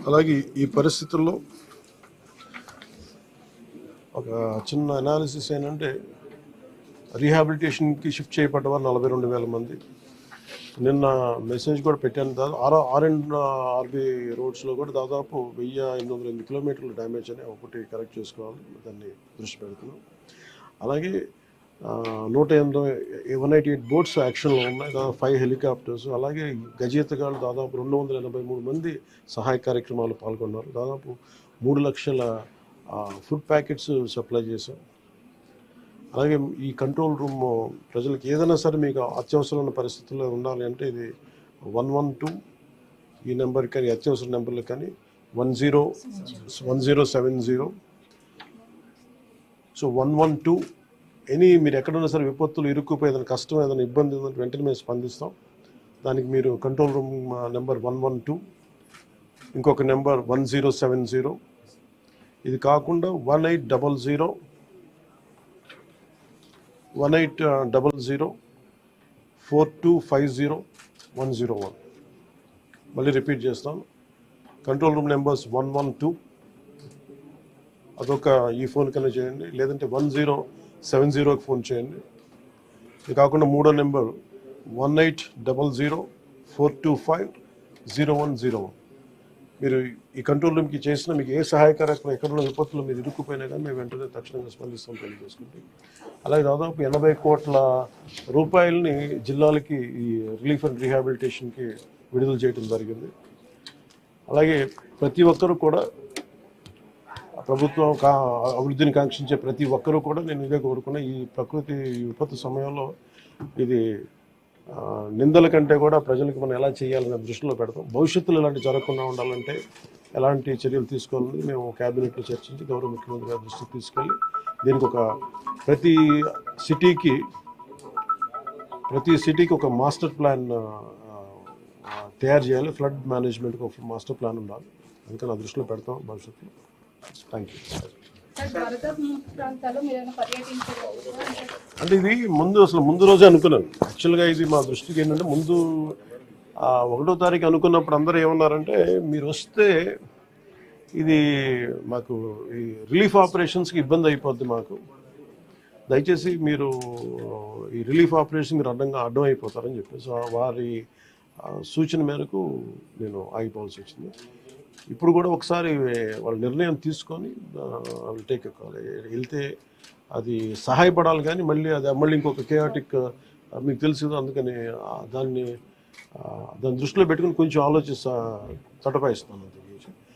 అలాగే ఈ పరిస్థితుల్లో ఒక చిన్న అనాలిసిస్ ఏంటంటే రీహాబిలిటేషన్కి షిఫ్ట్ చేయబడ్డవారు 42,000 మంది. నిన్న మెసేజ్ కూడా పెట్టాను. ఆర్బీ రోడ్స్లో కూడా దాదాపు 1,808 కిలోమీటర్లు డ్యామేజ్ అని ఒకటి కరెక్ట్ చేసుకోవాలి, దాన్ని దృష్టి పెడుతున్నాం. అలాగే 188 బోట్స్ యాక్షన్లో ఉన్నాయి, దాదాపు 5 హెలికాప్టర్స్. అలాగే గజేతగాళ్ళు దాదాపు 283 మంది సహాయ కార్యక్రమాలు పాల్గొన్నారు. దాదాపు 3 లక్షల ఫుడ్ ప్యాకెట్స్ సప్లై చేశాం. అలాగే ఈ కంట్రోల్ రూమ్ ప్రజలకు ఏదైనా సరే మీకు అత్యవసరమైన పరిస్థితుల్లో ఉండాలి అంటే ఇది 112 ఈ నెంబర్ కానీ అత్యవసర నెంబర్లు కానీ 1070. సో 112 మీరు ఎక్కడున్నా సరే విపత్తులు ఇరుక్కుపోయి ఏదైనా కష్టం ఏదైనా ఇబ్బంది ఉందంటే వెంటనే మేము స్పందిస్తాం. దానికి మీరు కంట్రోల్ రూమ్ నెంబర్ 112, ఇంకొక నెంబర్ 1070. ఇది కాకుండా 1800 4250 మళ్ళీ రిపీట్ చేస్తాను. కంట్రోల్ రూమ్ నెంబర్స్ 112, అదొక ఈ ఫోన్ కన్నా చేయండి, లేదంటే 1070కి ఫోన్ చేయండి. ఇది కాకుండా మూడో నెంబర్ 1800 4250101. మీరు ఈ కంట్రోల్ రూమ్కి చేసిన మీకు ఏ సహాయ కార్యక్రమం ఎక్కడున్న విపత్తులు మీరు ఇరుక్కుపోయినా కానీ మేము వెంటనే తక్షణంగా స్పందిస్తాం తెలియజేసుకుంటే. అలాగే దాదాపు 80 కోట్ల రూపాయలని జిల్లాలకి ఈ రిలీఫ్ అండ్ రీహాబిలిటేషన్కి విడుదల చేయడం జరిగింది. అలాగే ప్రతి ఒక్కరూ కూడా ప్రభుత్వం అభివృద్ధిని కాంక్షించే ప్రతి ఒక్కరూ కూడా నేను ఇదే కోరుకున్నా. ఈ ప్రకృతి విపత్తు సమయంలో ఇది నిందల కంటే కూడా ప్రజలకు మనం ఎలా చేయాలనే దృష్టిలో పెడతాం. భవిష్యత్తులో ఇలాంటి జరగకుండా ఉండాలంటే ఎలాంటి చర్యలు తీసుకోవాలని మేము క్యాబినెట్లో చర్చించి గౌరవ ముఖ్యమంత్రి గారి దృష్టికి తీసుకెళ్ళి దీనికి ప్రతి సిటీకి ఒక మాస్టర్ ప్లాన్ తయారు చేయాలి. ఫ్లడ్ మేనేజ్మెంట్కి ఒక మాస్టర్ ప్లాన్ ఉండాలి. అందుకని ఆ దృష్టిలో పెడతాం భవిష్యత్తులో. Thank you. అంటే ఇది ముందు రోజే అనుకున్నాను. యాక్చువల్గా ఇది మా దృష్టికి ఏంటంటే ముందు 1వ తారీఖు అనుకున్నప్పుడు అందరూ ఏమన్నారంటే మీరు వస్తే ఇది మాకు ఈ రిలీఫ్ ఆపరేషన్స్కి ఇబ్బంది అయిపోద్ది, మాకు దయచేసి మీరు ఈ రిలీఫ్ ఆపరేషన్ మీరు అడ్డం అయిపోతారని చెప్పేసి వారి సూచన మేరకు నేను ఆగిపోవాల్సి వచ్చింది. ఇప్పుడు కూడా ఒకసారి వాళ్ళ నిర్ణయం తీసుకొని టేక్ వెళ్తే అది సహాయపడాలి, కానీ మళ్ళీ ఇంకొక కేయాటిక్ మీకు తెలుసు. అందుకని దాన్ని దృష్టిలో పెట్టుకుని కొంచెం ఆలోచిస్తా తటపాయిస్తాను.